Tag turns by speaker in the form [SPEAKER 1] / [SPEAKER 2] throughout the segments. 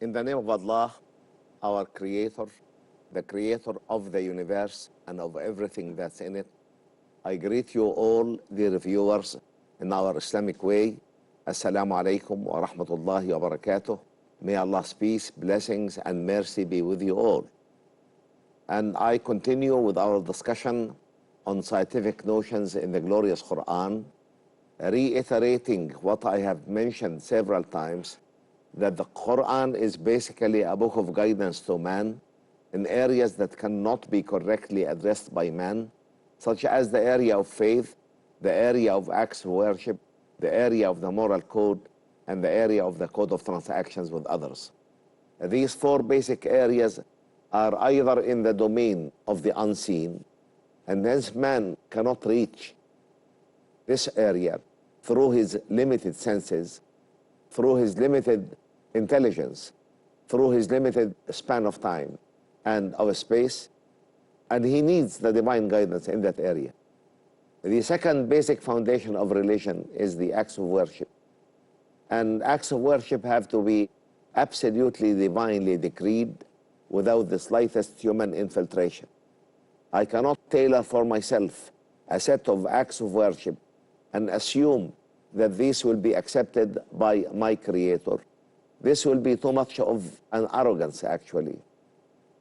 [SPEAKER 1] In the name of Allah, our Creator, the Creator of the universe and of everything that's in it, I greet you all, dear viewers, in our Islamic way. Assalamu alaikum wa rahmatullahi wa barakatuh. May Allah's peace, blessings, and mercy be with you all. And I continue with our discussion on scientific notions in the glorious Quran, reiterating what I have mentioned several times, that the Quran is basically a book of guidance to man in areas that cannot be correctly addressed by man, such as the area of faith, the area of acts of worship, the area of the moral code, and the area of the code of transactions with others. These four basic areas are either in the domain of the unseen, and hence man cannot reach this area through his limited senses, through his limited intelligence, through his limited span of time and of space, and he needs the divine guidance in that area. The second basic foundation of religion is the acts of worship. And acts of worship have to be absolutely divinely decreed without the slightest human infiltration. I cannot tailor for myself a set of acts of worship and assume that these will be accepted by my Creator. This will be too much of an arrogance, actually.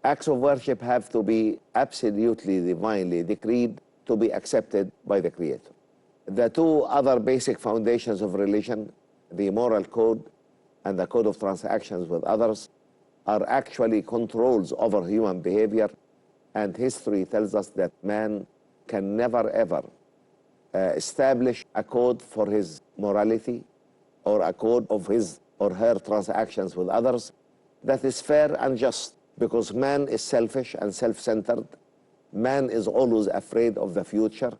[SPEAKER 1] Acts of worship have to be absolutely divinely decreed to be accepted by the Creator. The two other basic foundations of religion, the moral code and the code of transactions with others, are actually controls over human behavior, and history tells us that man can never ever establish a code for his morality or a code of his or her transactions with others that is fair and just, because man is selfish and self-centered. Man is always afraid of the future.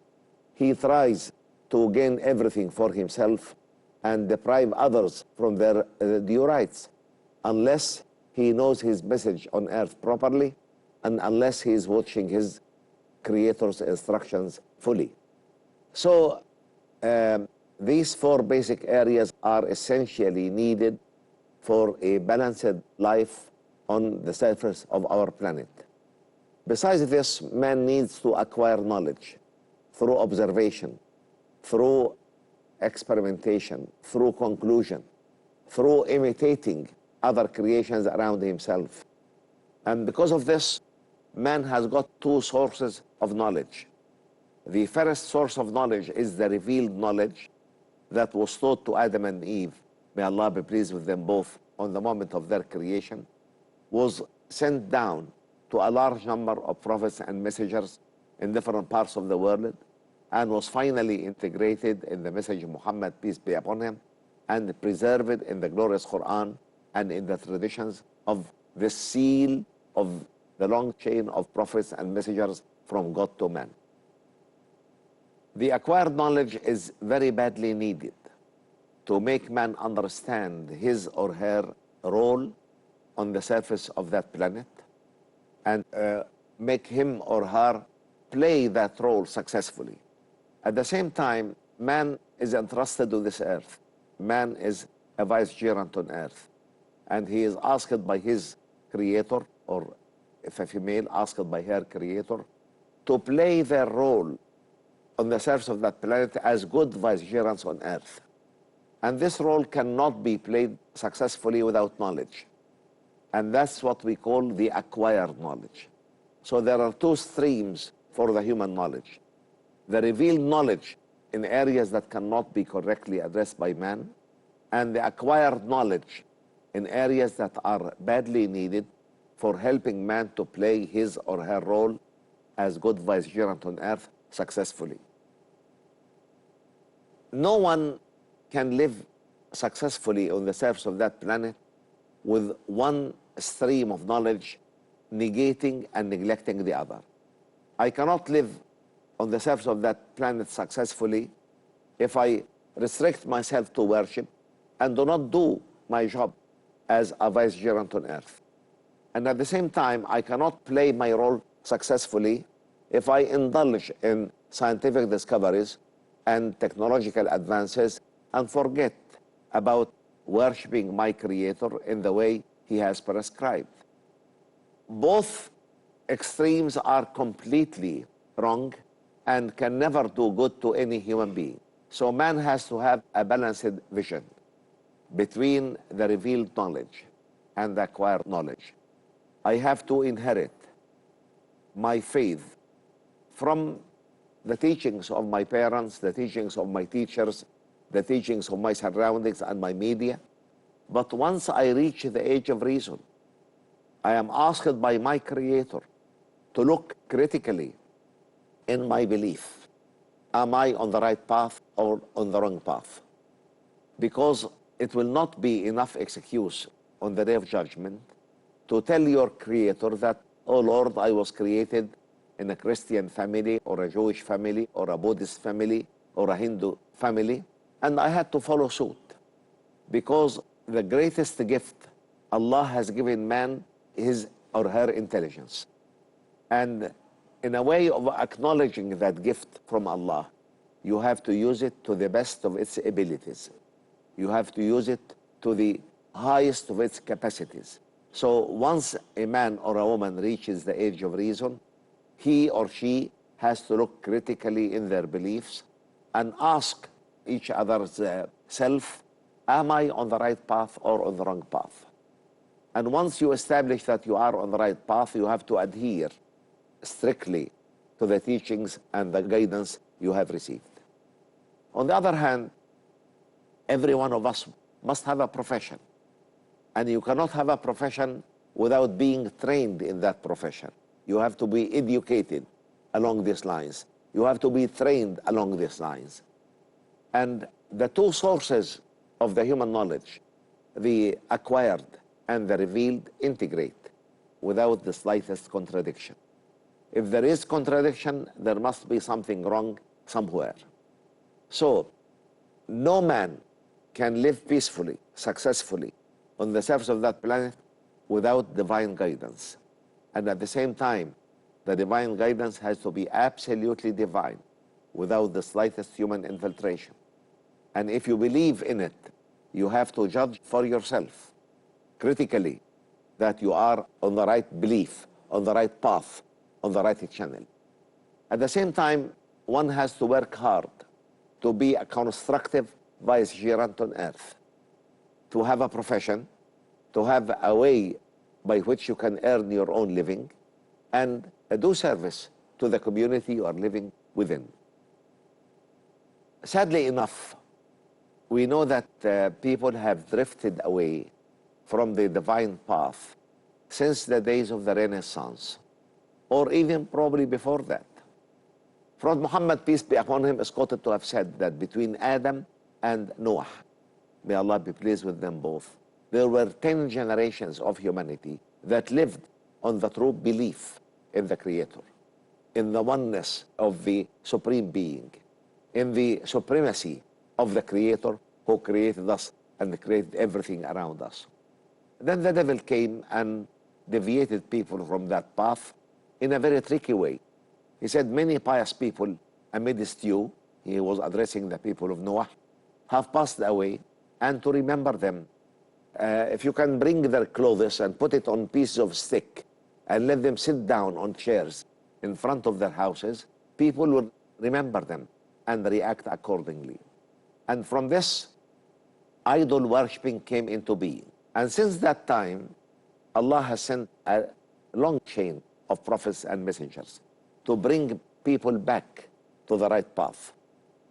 [SPEAKER 1] He tries to gain everything for himself and deprive others from their due rights, unless he knows his message on earth properly and unless he is watching his Creator's instructions fully. So these four basic areas are essentially needed for a balanced life on the surface of our planet. Besides this, man needs to acquire knowledge through observation, through experimentation, through conclusion, through imitating other creations around himself. And because of this, man has got two sources of knowledge. The first source of knowledge is the revealed knowledge that was taught to Adam and Eve, may Allah be pleased with them both, on the moment of their creation, was sent down to a large number of prophets and messengers in different parts of the world, and was finally integrated in the message of Muhammad, peace be upon him, and preserved in the glorious Quran and in the traditions of the seal of the long chain of prophets and messengers from God to man. The acquired knowledge is very badly needed to make man understand his or her role on the surface of that planet and make him or her play that role successfully. At the same time, man is entrusted to this earth. Man is a vicegerent on earth, and he is asked by his Creator, or if a female, asked by her Creator, to play their role on the surface of that planet as good vicegerents on earth. And this role cannot be played successfully without knowledge. And that's what we call the acquired knowledge. So there are two streams for the human knowledge: the revealed knowledge in areas that cannot be correctly addressed by man, and the acquired knowledge in areas that are badly needed for helping man to play his or her role as good vicegerent on earth successfully. No one can live successfully on the surface of that planet with one stream of knowledge negating and neglecting the other. I cannot live on the surface of that planet successfully if I restrict myself to worship and do not do my job as a vicegerent on earth. And at the same time, I cannot play my role successfully if I indulge in scientific discoveries and technological advances and forget about worshiping my Creator in the way He has prescribed. Both extremes are completely wrong and can never do good to any human being. So man has to have a balanced vision between the revealed knowledge and the acquired knowledge. I have to inherit my faith from the teachings of my parents, the teachings of my teachers, the teachings of my surroundings and my media. But once I reach the age of reason, I am asked by my Creator to look critically in my belief. Am I on the right path or on the wrong path? Because it will not be enough excuse on the day of judgment to tell your Creator that, oh Lord, I was created in a Christian family or a Jewish family or a Buddhist family or a Hindu family, and I had to follow suit. Because the greatest gift Allah has given man his or her intelligence. And in a way of acknowledging that gift from Allah, you have to use it to the best of its abilities. You have to use it to the highest of its capacities. So once a man or a woman reaches the age of reason, he or she has to look critically in their beliefs and ask each other's self, am I on the right path or on the wrong path? And once you establish that you are on the right path, you have to adhere strictly to the teachings and the guidance you have received. On the other hand, every one of us must have a profession. And you cannot have a profession without being trained in that profession. You have to be educated along these lines. You have to be trained along these lines. And the two sources of the human knowledge, the acquired and the revealed, integrate without the slightest contradiction. If there is contradiction, there must be something wrong somewhere. So, no man can live peacefully, successfully on the surface of that planet without divine guidance. And at the same time, the divine guidance has to be absolutely divine, without the slightest human infiltration. And if you believe in it, you have to judge for yourself, critically, that you are on the right belief, on the right path, on the right channel. At the same time, one has to work hard to be a constructive vicegerent on earth, to have a profession, to have a way by which you can earn your own living, and do service to the community you are living within. Sadly enough, we know that people have drifted away from the divine path since the days of the Renaissance, or even probably before that. Prophet Muhammad, peace be upon him, is quoted to have said that between Adam and Noah, may Allah be pleased with them both, there were 10 generations of humanity that lived on the true belief in the Creator, in the oneness of the Supreme Being, in the supremacy of the Creator who created us and created everything around us. Then the devil came and deviated people from that path in a very tricky way. He said, many pious people amidst you, he was addressing the people of Noah, have passed away, and to remember them, if you can bring their clothes and put it on pieces of stick and let them sit down on chairs in front of their houses, people will remember them and react accordingly. And from this, idol worshipping came into being. And since that time, Allah has sent a long chain of prophets and messengers to bring people back to the right path,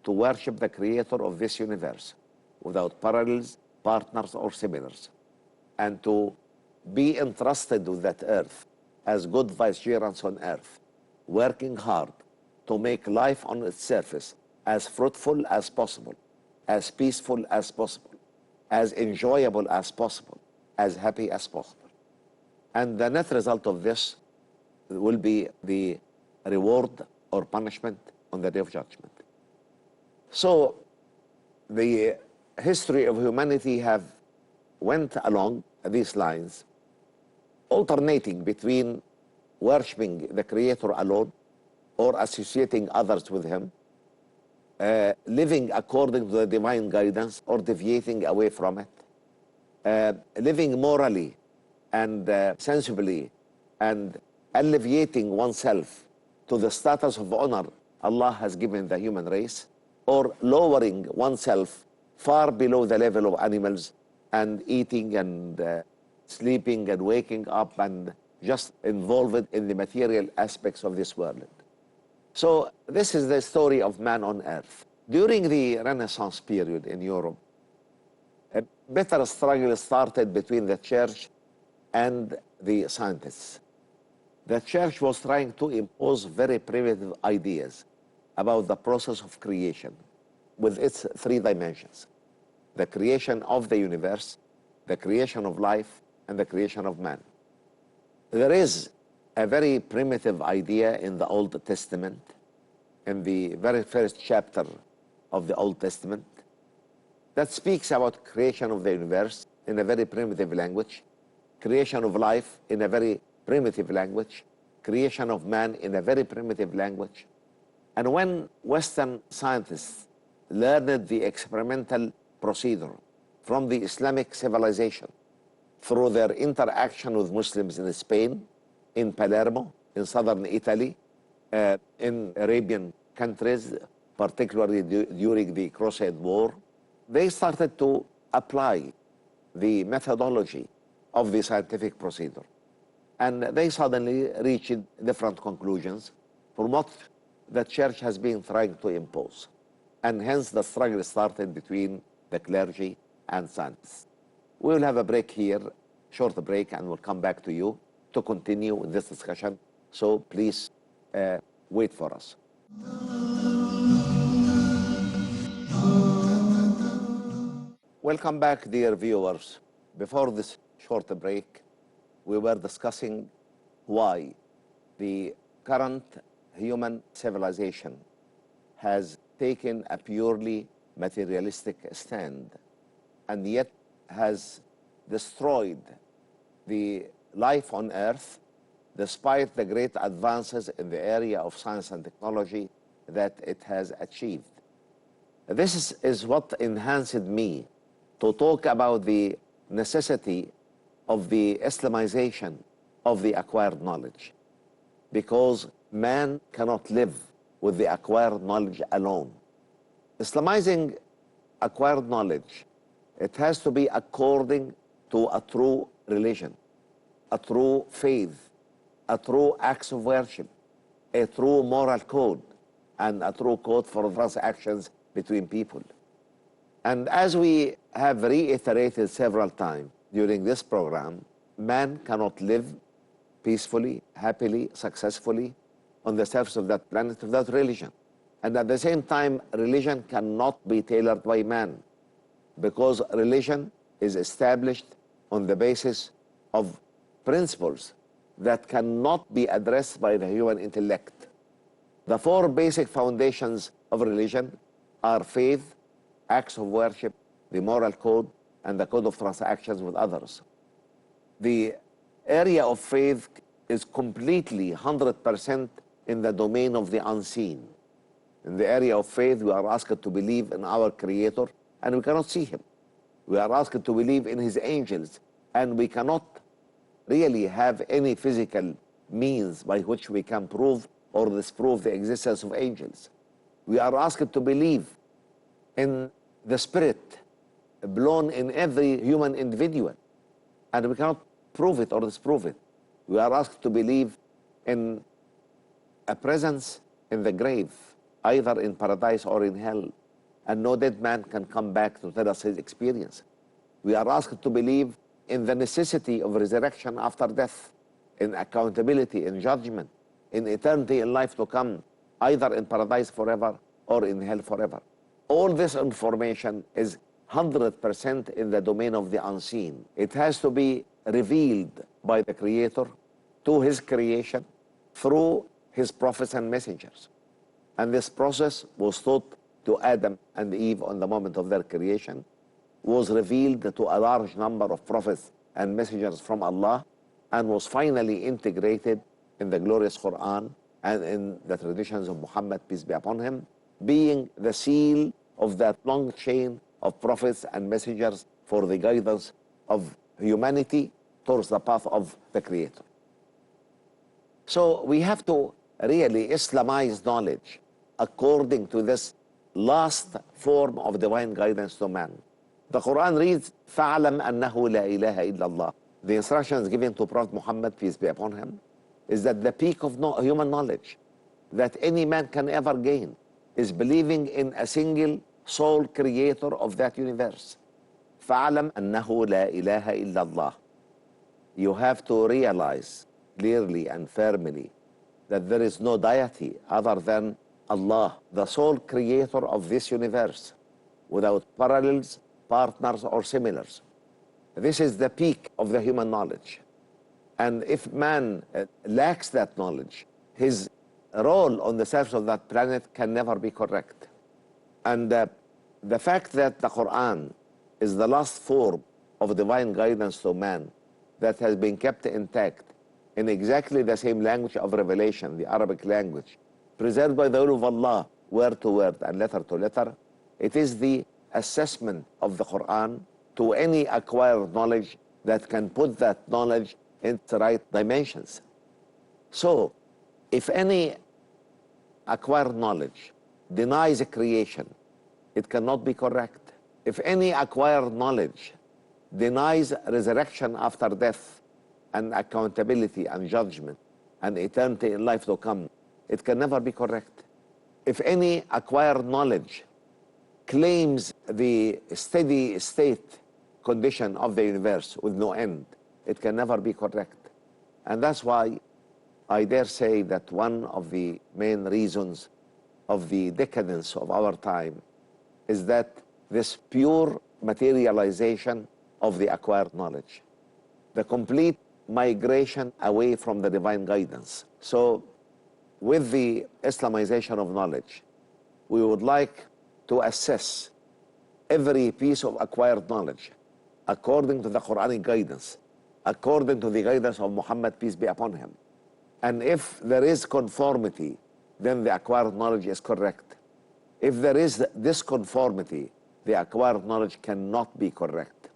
[SPEAKER 1] to worship the Creator of this universe without parallels, partners, or similars, and to be entrusted with that earth as good vicegerents on earth, working hard to make life on its surface as fruitful as possible, as peaceful as possible, as enjoyable as possible, as happy as possible. And the net result of this will be the reward or punishment on the day of judgment. So the history of humanity have went along these lines, alternating between worshipping the Creator alone or associating others with him, living according to the divine guidance or deviating away from it, living morally and sensibly and alleviating oneself to the status of honor Allah has given the human race, or lowering oneself far below the level of animals and eating and sleeping and waking up and just involved in the material aspects of this world. So this is the story of man on earth. During the Renaissance period in Europe, a bitter struggle started between the church and the scientists. The church was trying to impose very primitive ideas about the process of creation with its three dimensions: the creation of the universe, the creation of life, and the creation of man. There is a very primitive idea in the Old Testament, in the very first chapter of the Old Testament, that speaks about creation of the universe in a very primitive language, creation of life in a very primitive language, creation of man in a very primitive language. And when Western scientists learned the experimental procedure from the Islamic civilization through their interaction with Muslims in Spain, in Palermo, in southern Italy, in Arabian countries, particularly during the Crusade War, they started to apply the methodology of the scientific procedure. And they suddenly reached different conclusions from what the church has been trying to impose. And hence the struggle started between the clergy and scientists. We will have a break here, short break, and we'll come back to you to continue with this discussion. So please wait for us. Welcome back, dear viewers. Before this short break, we were discussing why the current human civilization has taken a purely materialistic stand and yet has destroyed the life on earth despite the great advances in the area of science and technology that it has achieved. This is what enhanced me to talk about the necessity of the Islamization of the acquired knowledge, because man cannot live with the acquired knowledge alone. Islamizing acquired knowledge, it has to be according to a true religion, a true faith, a true acts of worship, a true moral code, and a true code for transactions between people. And as we have reiterated several times during this program, man cannot live peacefully, happily, successfully on the surface of that planet without religion. And at the same time, religion cannot be tailored by man, because religion is established on the basis of principles that cannot be addressed by the human intellect. The four basic foundations of religion are faith, acts of worship, the moral code, and the code of transactions with others. The area of faith is completely 100% in the domain of the unseen. In the area of faith, we are asked to believe in our Creator, and we cannot see Him. We are asked to believe in His angels, and we cannot really have any physical means by which we can prove or disprove the existence of angels. We are asked to believe in the spirit blown in every human individual, and we cannot prove it or disprove it. We are asked to believe in a presence in the grave, either in paradise or in hell, and no dead man can come back to tell us his experience. We are asked to believe in the necessity of resurrection after death, in accountability, in judgment, in eternity, in life to come, either in paradise forever or in hell forever. All this information is 100% in the domain of the unseen. It has to be revealed by the Creator to His creation through His prophets and messengers. And this process was taught to Adam and Eve on the moment of their creation, was revealed to a large number of prophets and messengers from Allah, and was finally integrated in the glorious Quran and in the traditions of Muhammad, peace be upon him, being the seal of that long chain of prophets and messengers for the guidance of humanity towards the path of the Creator. So we have to really Islamize knowledge according to this last form of divine guidance to man. The Quran reads, فَعْلَمْ أَنَّهُ لَا إِلَهَ إِلَّا اللَّهِ. The instructions given to Prophet Muhammad, peace be upon him, is that the peak of human knowledge that any man can ever gain is believing in a single sole creator of that universe. فَعْلَمْ أَنَّهُ لَا إِلَهَ إِلَّا اللَّهِ. You have to realize clearly and firmly that there is no deity other than Allah, the sole creator of this universe, without parallels, partners, or similars. This is the peak of the human knowledge. And if man lacks that knowledge, his role on the surface of that planet can never be correct. And the fact that the Quran is the last form of divine guidance to man that has been kept intact in exactly the same language of revelation, the Arabic language, preserved by the will of Allah, word to word and letter to letter, it is the assessment of the Quran to any acquired knowledge that can put that knowledge in the right dimensions. So, if any acquired knowledge denies a creation, it cannot be correct. If any acquired knowledge denies resurrection after death and accountability and judgment and eternity in life to come, it can never be correct. If any acquired knowledge claims the steady state condition of the universe with no end, it can never be correct. And that's why I dare say that one of the main reasons of the decadence of our time is that this pure materialization of the acquired knowledge, the complete migration away from the divine guidance. So with the Islamization of knowledge, we would like to assess every piece of acquired knowledge according to the Quranic guidance, according to the guidance of Muhammad, peace be upon him. And if there is conformity, then the acquired knowledge is correct. If there is disconformity, the acquired knowledge cannot be correct.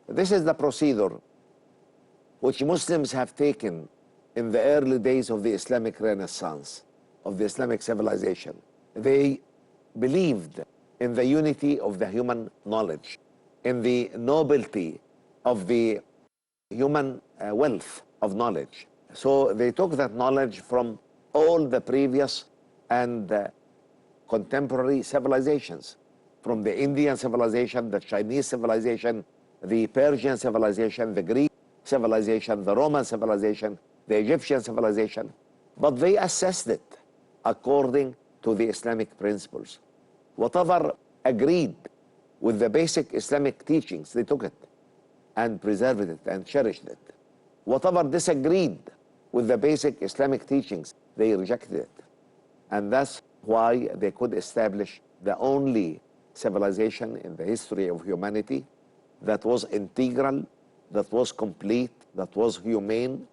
[SPEAKER 1] This is the procedure which Muslims have taken in the early days of the Islamic Renaissance, of the Islamic civilization. They believed in the unity of the human knowledge, in the nobility of the human wealth of knowledge. So they took that knowledge from all the previous and contemporary civilizations, from the Indian civilization, the Chinese civilization, the Persian civilization, the Greek civilization, the Roman civilization, the Egyptian civilization, but they assessed it according to the Islamic principles. Whatever agreed with the basic Islamic teachings, they took it and preserved it and cherished it. Whatever disagreed with the basic Islamic teachings, they rejected it. And that's why they could establish the only civilization in the history of humanity that was integral, that was complete, that was humane,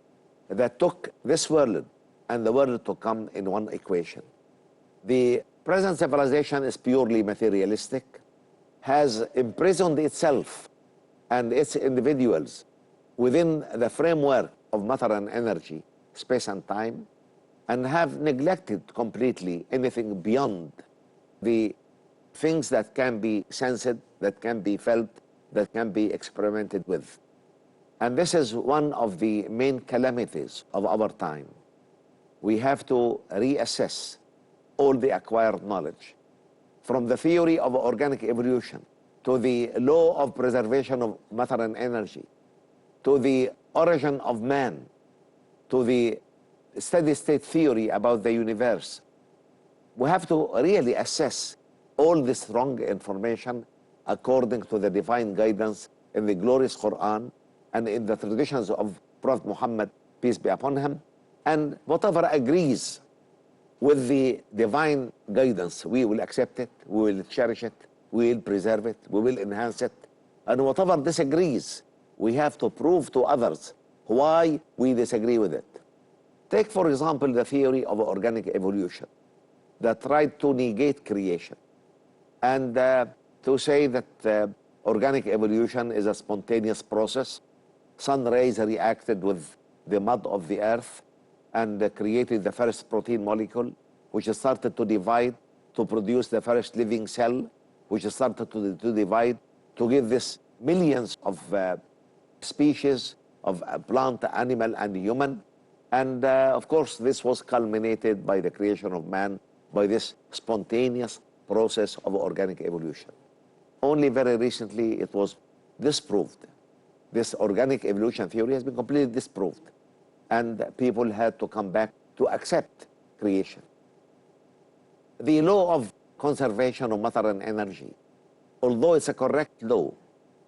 [SPEAKER 1] that took this world and the world to come in one equation. The present civilization is purely materialistic, has imprisoned itself and its individuals within the framework of matter and energy, space and time, and have neglected completely anything beyond the things that can be sensed, that can be felt, that can be experimented with. And this is one of the main calamities of our time. We have to reassess all the acquired knowledge, from the theory of organic evolution, to the law of preservation of matter and energy, to the origin of man, to the steady state theory about the universe. We have to really assess all this wrong information according to the divine guidance in the glorious Quran and in the traditions of Prophet Muhammad, peace be upon him. And whatever agrees with the divine guidance, we will accept it, we will cherish it, we will preserve it, we will enhance it. And whatever disagrees, we have to prove to others why we disagree with it. Take, for example, the theory of organic evolution that tried to negate creation and to say that organic evolution is a spontaneous process, sun rays reacted with the mud of the earth and created the first protein molecule, which started to divide to produce the first living cell, which started to divide to give this millions of species of plant, animal, and human. And of course, this was culminated by the creation of man by this spontaneous process of organic evolution. Only very recently it was disproved. This organic evolution theory has been completely disproved, and people had to come back to accept creation. The law of conservation of matter and energy, although it's a correct law,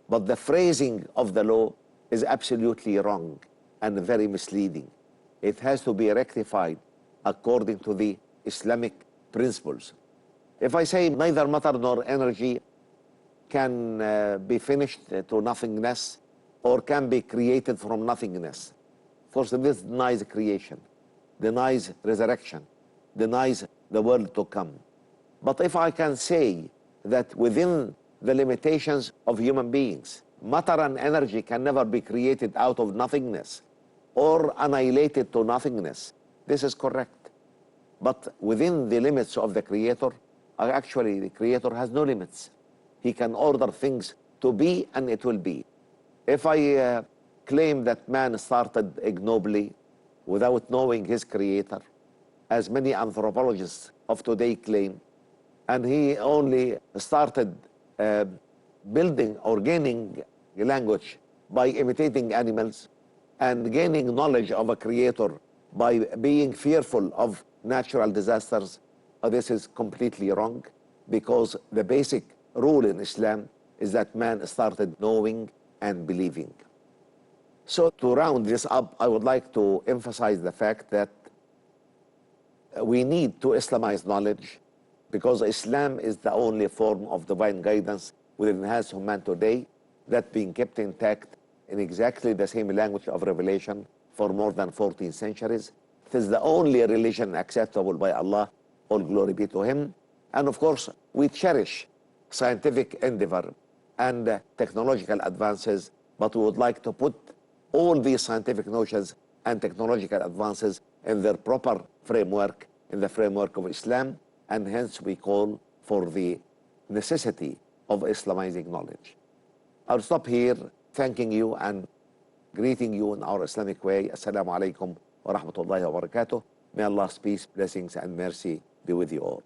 [SPEAKER 1] but the phrasing of the law is absolutely wrong and very misleading. It has to be rectified according to the Islamic principles. If I say neither matter nor energy can be finished to nothingness or can be created from nothingness, of course this denies creation, denies resurrection, denies the world to come. But if I can say that within the limitations of human beings, matter and energy can never be created out of nothingness or annihilated to nothingness, this is correct. But within the limits of the Creator, actually the Creator has no limits. He can order things to be and it will be. If I claim that man started ignobly without knowing his Creator, as many anthropologists of today claim, and he only started building or gaining language by imitating animals and gaining knowledge of a Creator by being fearful of natural disasters, this is completely wrong, because the basic rule in Islam is that man started knowing and believing. So to round this up, I would like to emphasize the fact that we need to Islamize knowledge, because Islam is the only form of divine guidance within enhanced human today that being kept intact in exactly the same language of revelation for more than 14 centuries. It is the only religion acceptable by Allah, all glory be to Him. And of course, we cherish scientific endeavor and technological advances, but we would like to put all these scientific notions and technological advances in their proper framework, in the framework of Islam, and hence we call for the necessity of Islamizing knowledge. I'll stop here, thanking you and greeting you in our Islamic way. Assalamu alaikum wa rahmatullahi wa barakatuh. May Allah's peace, blessings, and mercy be with you all.